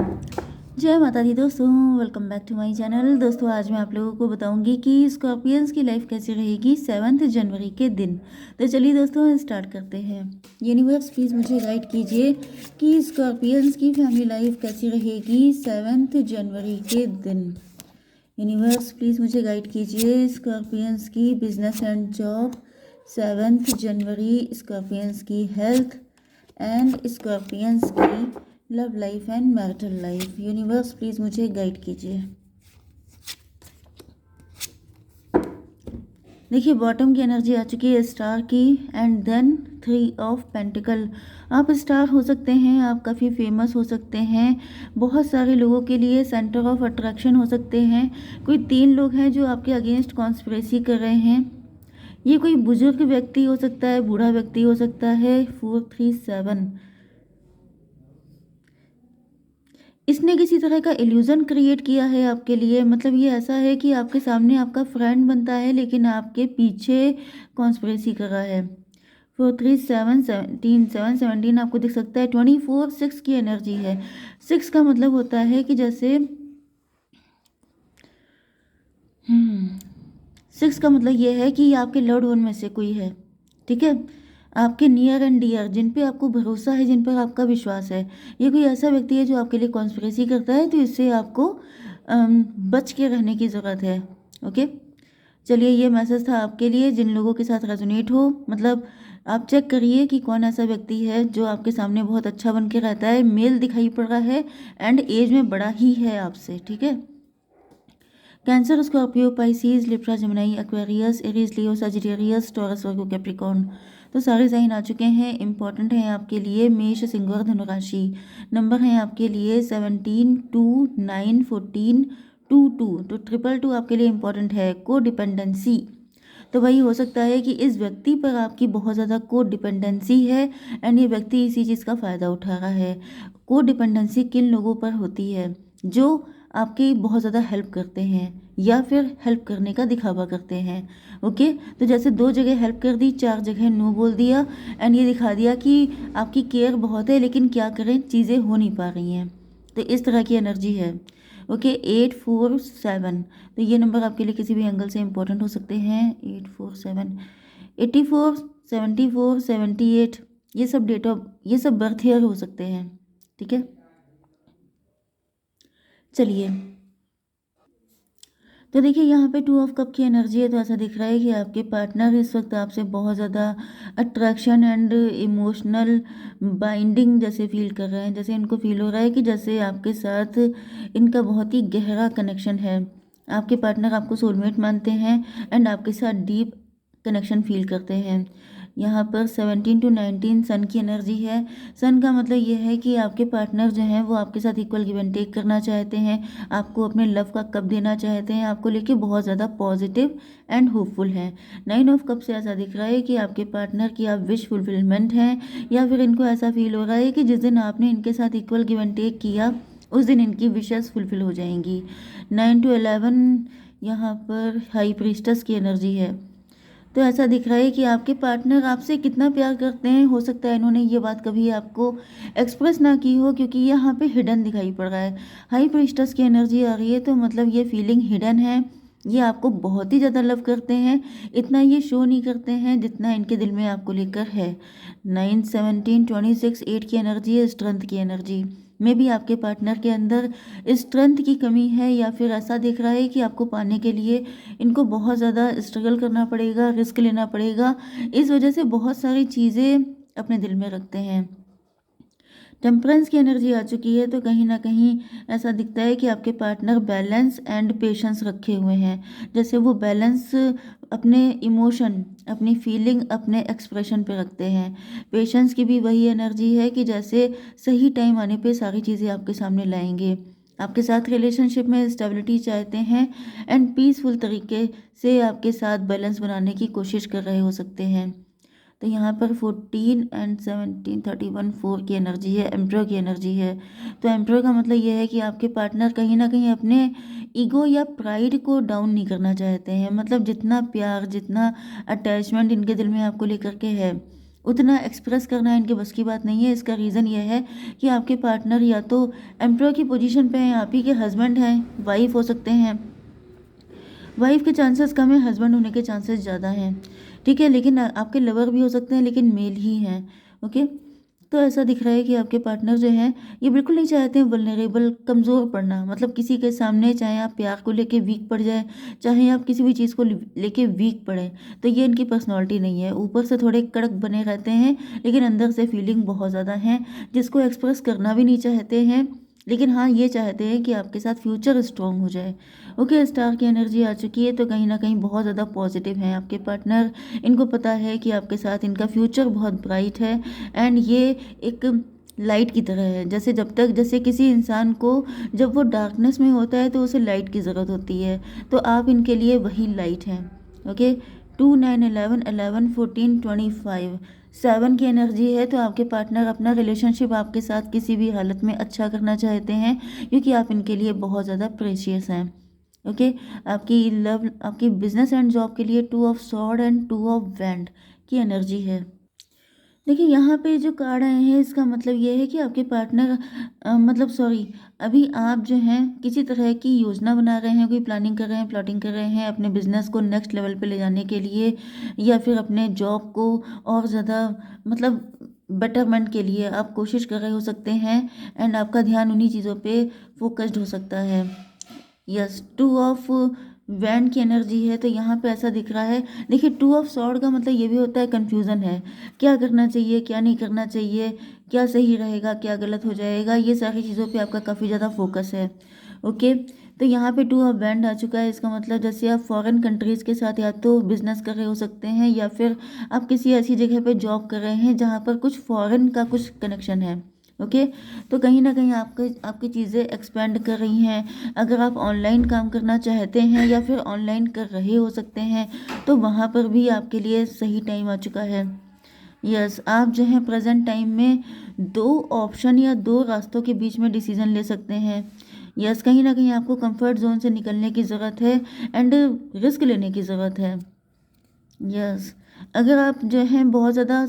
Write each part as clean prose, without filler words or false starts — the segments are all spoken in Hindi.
जय माता दी दोस्तों, welcome back to my channel. दोस्तों आज मैं आप लोगों को बताऊंगी कि स्कॉर्पियंस की लाइफ कैसी रहेगी 7 जनवरी के दिन। तो चलिए दोस्तों स्टार्ट करते हैं। यूनिवर्स प्लीज़ मुझे गाइड कीजिए कि स्कॉर्पियंस की फैमिली लाइफ कैसी रहेगी 7 जनवरी के दिन। यूनिवर्स प्लीज़ मुझे गाइड कीजिए स्कॉर्पियंस की बिजनेस एंड जॉब 7 जनवरी, स्कॉर्पियंस की हेल्थ एंड स्कॉर्पियंस की love life and marital life. Universe please मुझे गाइड कीजिए। देखिए बॉटम की एनर्जी आ चुकी है स्टार की, एंड देन 3 ऑफ पेंटिकल। आप स्टार हो सकते हैं, आप काफ़ी फेमस हो सकते हैं, बहुत सारे लोगों के लिए सेंटर ऑफ अट्रैक्शन हो सकते हैं। कोई 3 लोग हैं जो आपके अगेंस्ट कॉन्स्पिरेसी कर रहे हैं। ये कोई बुजुर्ग व्यक्ति हो सकता है, बूढ़ा व्यक्ति हो सकता है। 437, इसने किसी तरह का इल्यूज़न क्रिएट किया है आपके लिए। मतलब ये ऐसा है कि आपके सामने आपका फ्रेंड बनता है लेकिन आपके पीछे कॉन्स्पिरेसी कर रहा है। 437 17 717 आपको दिख सकता है। 24 6 की एनर्जी है। 6 का मतलब होता है कि जैसे 6 का मतलब ये है कि आपके लव्ड वन में से कोई है, ठीक है, आपके नियर एंड डियर, जिन पे आपको भरोसा है, जिन पर आपका विश्वास है। ये कोई ऐसा व्यक्ति है जो आपके लिए कॉन्स्पिरेसी करता है, तो इससे आपको बच के रहने की ज़रूरत है। ओके, चलिए ये मैसेज था आपके लिए जिन लोगों के साथ रेजोनेट हो। मतलब आप चेक करिए कि कौन ऐसा व्यक्ति है जो आपके सामने बहुत अच्छा बन के रहता है। मेल दिखाई पड़ रहा है एंड एज में बड़ा ही है आपसे, ठीक है। Cancer, Scorpio, Pisces, Libra, Gemini, Aquarius, Aries, Leo, Sagittarius, Taurus, Virgo, Capricorn. तो सारे साइन आ चुके हैं। इंपॉर्टेंट हैं आपके लिए मेष, सिंह और धनु राशि। नंबर हैं आपके लिए 17 2 9 14 2 2। तो 222 आपके लिए इंपॉर्टेंट है। को डिपेंडेंसी, तो वही हो सकता है कि इस व्यक्ति पर आपकी बहुत ज़्यादा को डिपेंडेंसी है एंड ये व्यक्ति इसी चीज़ का फ़ायदा उठा रहा है। को डिपेंडेंसी किन लोगों पर होती है? जो आपकी बहुत ज़्यादा हेल्प करते हैं या फिर हेल्प करने का दिखावा करते हैं। ओके, तो जैसे 2 जगह हेल्प कर दी, 4 जगह नो बोल दिया एंड ये दिखा दिया कि आपकी केयर बहुत है लेकिन क्या करें, चीज़ें हो नहीं पा रही हैं। तो इस तरह की एनर्जी है। ओके, 847, तो ये नंबर आपके लिए किसी भी एंगल से इंपॉर्टेंट हो सकते हैं। 847, 84, 74, 78, ये सब बर्थ ईयर हो सकते हैं, ठीक है। चलिए, तो देखिए यहाँ पे 2 ऑफ कप की एनर्जी है, तो ऐसा दिख रहा है कि आपके पार्टनर इस वक्त आपसे बहुत ज़्यादा अट्रैक्शन एंड इमोशनल बाइंडिंग जैसे फील कर रहे हैं। जैसे इनको फील हो रहा है कि जैसे आपके साथ इनका बहुत ही गहरा कनेक्शन है। आपके पार्टनर आपको सोलमेट मानते हैं एंड आपके साथ डीप कनेक्शन फील करते हैं। यहाँ पर 17 to 19 सन की एनर्जी है। सन का मतलब ये है कि आपके पार्टनर जो हैं वो आपके साथ इक्वल गिव एंड टेक करना चाहते हैं, आपको अपने लव का कप देना चाहते हैं, आपको लेके बहुत ज़्यादा पॉजिटिव एंड होपफुल हैं। 9 ऑफ कप से ऐसा दिख रहा है कि आपके पार्टनर की आप विश फुलफिलमेंट हैं, या फिर इनको ऐसा फील हो रहा है कि जिस दिन आपने इनके साथ इक्वल गिव एंड टेक किया उस दिन इनकी विशेस फुलफिल हो जाएंगी। 9 to 11 यहाँ पर हाई प्रीस्टस की एनर्जी है। तो ऐसा दिख रहा है कि आपके पार्टनर आपसे कितना प्यार करते हैं। हो सकता है इन्होंने ये बात कभी आपको एक्सप्रेस ना की हो क्योंकि यहाँ पे हिडन दिखाई पड़ रहा है। हाई प्रीस्टस की एनर्जी आ रही है, तो मतलब ये फीलिंग हिडन है। ये आपको बहुत ही ज़्यादा लव करते हैं, इतना ये शो नहीं करते हैं जितना इनके दिल में आपको लेकर है। 9 17 26 8 की एनर्जी है, स्ट्रेंथ की एनर्जी। में भी आपके पार्टनर के अंदर स्ट्रेंथ की कमी है, या फिर ऐसा दिख रहा है कि आपको पाने के लिए इनको बहुत ज़्यादा स्ट्रगल करना पड़ेगा, रिस्क लेना पड़ेगा। इस वजह से बहुत सारी चीज़ें अपने दिल में रखते हैं। टेम्परेंस की एनर्जी आ चुकी है, तो कहीं ना कहीं ऐसा दिखता है कि आपके पार्टनर बैलेंस एंड पेशेंस रखे हुए हैं। जैसे वो बैलेंस अपने इमोशन, अपनी फीलिंग, अपने एक्सप्रेशन पे रखते हैं। पेशेंस की भी वही एनर्जी है कि जैसे सही टाइम आने पे सारी चीज़ें आपके सामने लाएंगे। आपके साथ रिलेशनशिप में स्टेबिलिटी चाहते हैं एंड पीसफुल तरीके से आपके साथ बैलेंस बनाने की कोशिश कर रहे हो सकते हैं। तो यहाँ पर 14 एंड 17 31 4 की एनर्जी है, एम्प्रो की एनर्जी है। तो एम्प्रो का मतलब ये है कि आपके पार्टनर कहीं ना कहीं अपने ईगो या प्राइड को डाउन नहीं करना चाहते हैं। मतलब जितना प्यार, जितना अटैचमेंट इनके दिल में आपको लेकर के है, उतना एक्सप्रेस करना इनके बस की बात नहीं है। इसका रीज़न ये है कि आपके पार्टनर या तो एम्प्लॉय की पोजीशन पे हैं, आप ही के हस्बैंड हैं, वाइफ हो सकते हैं। वाइफ के चांसेस कम है, हस्बैंड होने के चांसेस ज़्यादा हैं, ठीक है। लेकिन आपके लवर भी हो सकते हैं, लेकिन मेल ही हैं, ओके। तो ऐसा दिख रहा है कि आपके पार्टनर जो हैं ये बिल्कुल नहीं चाहते हैं वल्नरेबल, कमज़ोर पड़ना, मतलब किसी के सामने चाहे आप प्यार को लेके वीक पड़ जाए, चाहे आप किसी भी चीज़ को लेके वीक पड़े, तो ये इनकी पर्सनालिटी नहीं है। ऊपर से थोड़े कड़क बने रहते हैं, लेकिन अंदर से फीलिंग बहुत ज़्यादा है, जिसको एक्सप्रेस करना भी नहीं चाहते हैं। लेकिन हाँ, ये चाहते हैं कि आपके साथ फ्यूचर स्ट्रॉन्ग हो जाए। ओके, स्टार की एनर्जी आ चुकी है, तो कहीं न कहीं बहुत ज़्यादा पॉजिटिव हैं आपके पार्टनर। इनको पता है कि आपके साथ इनका फ्यूचर बहुत ब्राइट है, एंड ये एक लाइट की तरह है। जैसे किसी इंसान को जब वो डार्कनेस में होता है तो उसे लाइट की ज़रूरत होती है, तो आप इनके लिए वही लाइट हैं। ओके, 2 9 11 11 14 25 7 की एनर्जी है, तो आपके पार्टनर अपना रिलेशनशिप आपके साथ किसी भी हालत में अच्छा करना चाहते हैं, क्योंकि आप इनके लिए बहुत ज़्यादा प्रेशियस हैं। ओके, आपकी बिजनेस एंड जॉब के लिए 2 of sword and 2 of wand की एनर्जी है। देखिए, यहाँ पे जो कार्ड आए हैं इसका मतलब ये है कि आपके पार्टनर मतलब सॉरी, अभी आप जो हैं किसी तरह की योजना बना रहे हैं, कोई प्लानिंग कर रहे हैं, प्लॉटिंग कर रहे हैं अपने बिजनेस को नेक्स्ट लेवल पे ले जाने के लिए, या फिर अपने जॉब को और ज़्यादा मतलब बेटरमेंट के लिए आप कोशिश कर रहे हो सकते हैं, एंड आपका ध्यान उन्हीं चीज़ों पे फोकस्ड हो सकता है। यस, 2 ऑफ वैंड की एनर्जी है, तो यहाँ पे ऐसा दिख रहा है। देखिए, 2 ऑफ सॉर्ड का मतलब ये भी होता है कन्फ्यूज़न है, क्या करना चाहिए, क्या नहीं करना चाहिए, क्या सही रहेगा, क्या गलत हो जाएगा, ये सारी चीज़ों पे आपका काफ़ी ज़्यादा फोकस है। ओके, तो यहाँ पे 2 ऑफ वैंड आ चुका है। इसका मतलब जैसे आप फॉरेन कंट्रीज़ के साथ या तो बिजनेस कर रहे हो सकते हैं, या फिर आप किसी ऐसी जगह पे जॉब कर रहे हैं जहाँ पर कुछ फॉरेन का कुछ कनेक्शन है। ओके, तो कहीं ना कहीं आपकी चीज़ें एक्सपेंड कर रही हैं। अगर आप ऑनलाइन काम करना चाहते हैं या फिर ऑनलाइन कर रहे हो सकते हैं, तो वहाँ पर भी आपके लिए सही टाइम आ चुका है। यस, आप जो है प्रेजेंट टाइम में दो ऑप्शन या दो रास्तों के बीच में डिसीजन ले सकते हैं। यस, कहीं ना कहीं आपको कंफर्ट जोन से निकलने की ज़रूरत है, एंड रिस्क लेने की ज़रूरत है। यस, अगर आप जो है बहुत ज़्यादा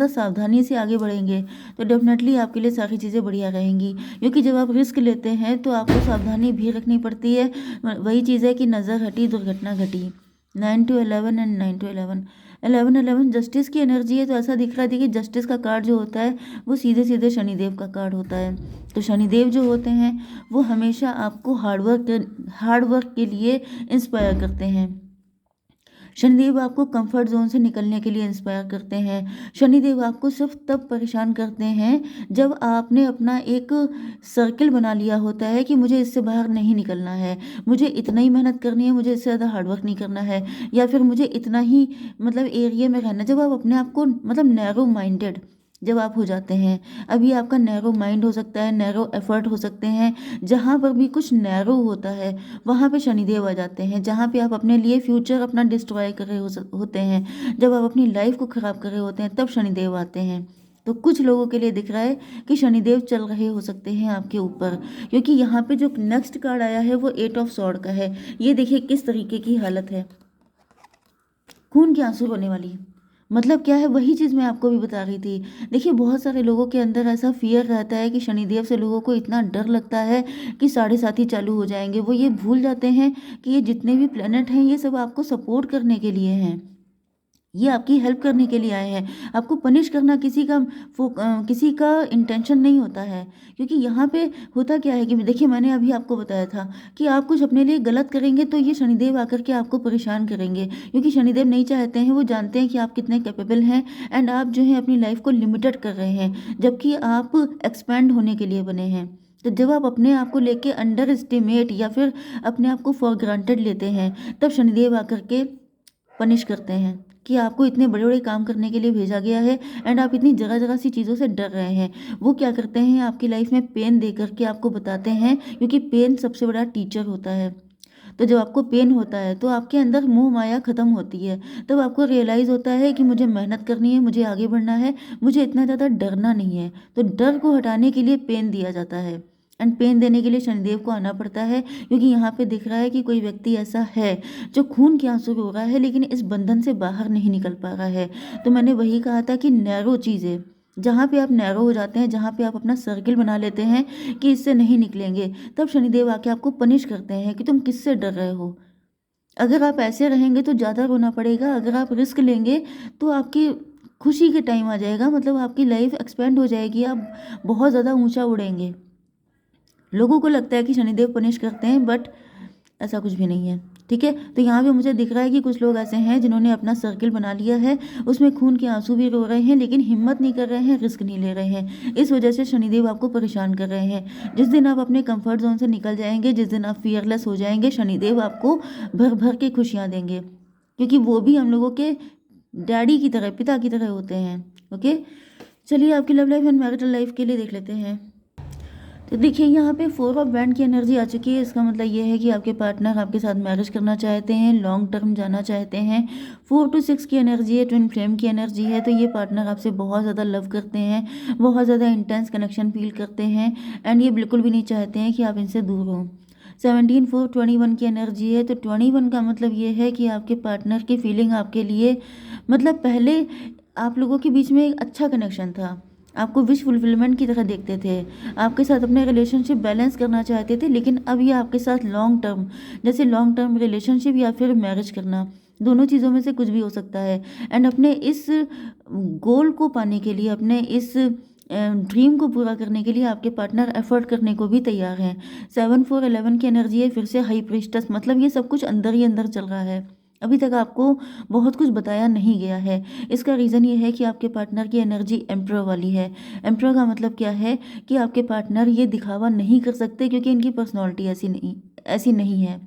सावधानी से आगे बढ़ेंगे, तो डेफिनेटली आपके लिए सारी चीज़ें बढ़िया रहेंगी, क्योंकि जब आप रिस्क लेते हैं तो आपको सावधानी भी रखनी पड़ती है। वही चीज़ है कि नज़र हटी दुर्घटना घटी। 9 to 11 एंड 9 to 11 11 11 जस्टिस की एनर्जी है, तो ऐसा दिख रहा है कि जस्टिस का कार्ड जो होता है वो सीधे सीधे शनिदेव का कार्ड होता है। तो शनिदेव जो होते हैं वो हमेशा आपको हार्ड वर्क के लिए इंस्पायर करते हैं। शनिदेव आपको कंफर्ट जोन से निकलने के लिए इंस्पायर करते हैं। शनिदेव आपको सिर्फ तब परेशान करते हैं जब आपने अपना एक सर्किल बना लिया होता है कि मुझे इससे बाहर नहीं निकलना है, मुझे इतना ही मेहनत करनी है, मुझे इससे ज़्यादा हार्डवर्क नहीं करना है, या फिर मुझे इतना ही मतलब एरिया में रहना। जब आप अपने आप को मतलब नैरो माइंडेड जब आप हो जाते हैं, अभी आपका नैरो माइंड हो सकता है, नैरो एफर्ट हो सकते हैं, जहाँ पर भी कुछ नैरो होता है वहाँ पे शनिदेव आ जाते हैं। जहाँ पे आप अपने लिए फ्यूचर अपना डिस्ट्रॉय कर रहे होते हैं, जब आप अपनी लाइफ को ख़राब कर रहे होते हैं, तब शनिदेव आते हैं। तो कुछ लोगों के लिए दिख रहा है कि शनिदेव चल रहे हो सकते हैं आपके ऊपर, क्योंकि यहाँ पे जो नेक्स्ट कार्ड आया है वो 8 ऑफ सॉर्ड का है। ये देखिए किस तरीके की हालत है, खून के आंसू होने वाली। मतलब क्या है, वही चीज़ मैं आपको भी बता रही थी। देखिए, बहुत सारे लोगों के अंदर ऐसा फियर रहता है कि शनिदेव से लोगों को इतना डर लगता है कि साढ़े साथी चालू हो जाएंगे। वो ये भूल जाते हैं कि ये जितने भी प्लेनेट हैं ये सब आपको सपोर्ट करने के लिए हैं, ये आपकी हेल्प करने के लिए आए हैं। आपको पनिश करना किसी का इंटेंशन नहीं होता है, क्योंकि यहाँ पे होता क्या है कि देखिए, मैंने अभी आपको बताया था कि आप कुछ अपने लिए गलत करेंगे तो ये शनिदेव आकर के आपको परेशान करेंगे, क्योंकि शनिदेव नहीं चाहते हैं, वो जानते हैं कि आप कितने कैपेबल हैं, एंड आप जो है अपनी लाइफ को लिमिटेड कर रहे हैं, जबकि आप एक्सपैंड होने के लिए बने हैं। तो जब आप अपने आप को लेके अंडर एस्टिमेट या फिर अपने आप को फॉर ग्रांटेड लेते हैं, तब शनिदेव आकर के पनिश करते हैं कि आपको इतने बड़े बड़े काम करने के लिए भेजा गया है, एंड आप इतनी जगह जगह सी चीज़ों से डर रहे हैं। वो क्या करते हैं, आपकी लाइफ में पेन दे करके आपको बताते हैं, क्योंकि पेन सबसे बड़ा टीचर होता है। तो जब आपको पेन होता है तो आपके अंदर मोह माया खत्म होती है, तब आपको रियलाइज़ होता है कि मुझे मेहनत करनी है, मुझे आगे बढ़ना है, मुझे इतना ज़्यादा डरना नहीं है। तो डर को हटाने के लिए पेन दिया जाता है। एंड पेन देने के लिए शनिदेव को आना पड़ता है, क्योंकि यहाँ पे दिख रहा है कि कोई व्यक्ति ऐसा है जो खून के आंसू रो रहा है लेकिन इस बंधन से बाहर नहीं निकल पा रहा है। तो मैंने वही कहा था कि नैरो चीज़ें, जहाँ पे आप नैरो हो जाते हैं, जहाँ पे आप अपना सर्किल बना लेते हैं कि इससे नहीं निकलेंगे, तब शनिदेव आके आपको पनिश करते हैं कि तुम किससे डर रहे हो। अगर आप ऐसे रहेंगे तो ज़्यादा रोना पड़ेगा, अगर आप रिस्क लेंगे तो आपकी खुशी के टाइम आ जाएगा, मतलब आपकी लाइफ एक्सपेंड हो जाएगी, आप बहुत ज़्यादा ऊंचा उड़ेंगे। लोगों को लगता है कि शनिदेव पनिश करते हैं, बट ऐसा कुछ भी नहीं है। ठीक है, तो यहाँ पे मुझे दिख रहा है कि कुछ लोग ऐसे हैं जिन्होंने अपना सर्किल बना लिया है, उसमें खून के आंसू भी रो रहे हैं लेकिन हिम्मत नहीं कर रहे हैं, रिस्क नहीं ले रहे हैं। इस वजह से शनिदेव आपको परेशान कर रहे हैं। जिस दिन आप अपने कंफर्ट जोन से निकल जाएंगे, जिस दिन आप फियरलेस हो जाएंगे, शनिदेव आपको भर भर के खुशियाँ देंगे, क्योंकि वो भी हम लोगों के डैडी की तरह, पिता की तरह होते हैं। ओके, चलिए आपकी love life and marital life के लिए देख लेते हैं। तो देखिए यहाँ पे 4 ऑफ बैंड की एनर्जी आ चुकी है। इसका मतलब ये है कि आपके पार्टनर आपके साथ मैरिज करना चाहते हैं, लॉन्ग टर्म जाना चाहते हैं। 4 to 6 की एनर्जी है, ट्विन फ्लेम की एनर्जी है। तो ये पार्टनर आपसे बहुत ज़्यादा लव करते हैं, बहुत ज़्यादा इंटेंस कनेक्शन फील करते हैं, एंड ये बिल्कुल भी नहीं चाहते हैं कि आप इनसे दूर हो। 17/4/21 की एनर्जी है। तो 21 का मतलब ये है कि आपके पार्टनर की फीलिंग आपके लिए, मतलब पहले आप लोगों के बीच में एक अच्छा कनेक्शन था, आपको विश फुलफिलमेंट की तरह देखते थे, आपके साथ अपने रिलेशनशिप बैलेंस करना चाहते थे, लेकिन अब ये आपके साथ लॉन्ग टर्म, जैसे लॉन्ग टर्म रिलेशनशिप या फिर मैरिज करना, दोनों चीज़ों में से कुछ भी हो सकता है। एंड अपने इस गोल को पाने के लिए, अपने इस ड्रीम को पूरा करने के लिए आपके पार्टनर एफर्ट करने को भी तैयार हैं। 7/4/11 की एनर्जी है, फिर से हाई प्रीस्टस, मतलब ये सब कुछ अंदर ही अंदर चल रहा है, अभी तक आपको बहुत कुछ बताया नहीं गया है। इसका रीज़न ये है कि आपके पार्टनर की एनर्जी एम्परर वाली है। एम्परर का मतलब क्या है कि आपके पार्टनर ये दिखावा नहीं कर सकते, क्योंकि इनकी पर्सनैलिटी ऐसी नहीं है।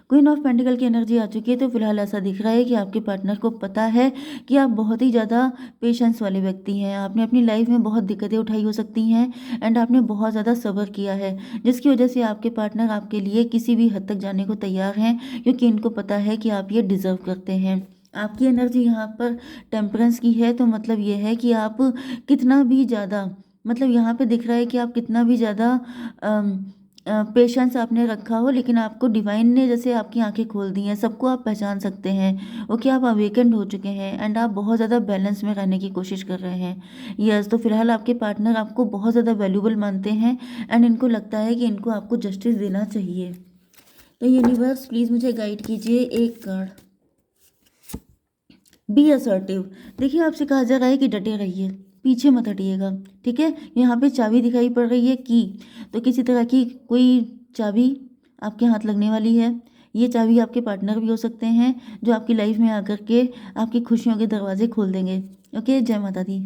क्वीन ऑफ पेंटिकल की एनर्जी आ चुकी है। तो फिलहाल ऐसा दिख रहा है कि आपके पार्टनर को पता है कि आप बहुत ही ज़्यादा पेशेंस वाले व्यक्ति हैं, आपने अपनी लाइफ में बहुत दिक्कतें उठाई हो सकती हैं, एंड आपने बहुत ज़्यादा सब्र किया है, जिसकी वजह से आपके पार्टनर आपके लिए किसी भी हद तक जाने को तैयार हैं, क्योंकि इनको पता है कि आप ये डिज़र्व करते हैं। आपकी एनर्जी यहाँ पर टेम्परेंस की है। तो मतलब ये है कि आप कितना भी ज़्यादा, मतलब यहाँ पे दिख रहा है कि आप कितना भी ज़्यादा पेशेंस आपने रखा हो, लेकिन आपको डिवाइन ने जैसे आपकी आंखें खोल दी हैं, सबको आप पहचान सकते हैं, ओके, आप अवेकेंड हो चुके हैं, एंड आप बहुत ज़्यादा बैलेंस में रहने की कोशिश कर रहे हैं। यस, तो फिलहाल आपके पार्टनर आपको बहुत ज़्यादा वैल्यूबल मानते हैं, एंड इनको लगता है कि इनको आपको जस्टिस देना चाहिए। तो यूनिवर्स प्लीज़ मुझे गाइड कीजिए एक कार्ड। B assertive. देखिए आपसे कहा जा रहा है कि डटे रहिए, पीछे मत हटिएगा। ठीक है, यहाँ पे चाबी दिखाई पड़ रही है की, तो किसी तरह की कोई चाबी आपके हाथ लगने वाली है। ये चाबी आपके पार्टनर भी हो सकते हैं, जो आपकी लाइफ में आकर के आपकी खुशियों के दरवाजे खोल देंगे। ओके, जय माता दी।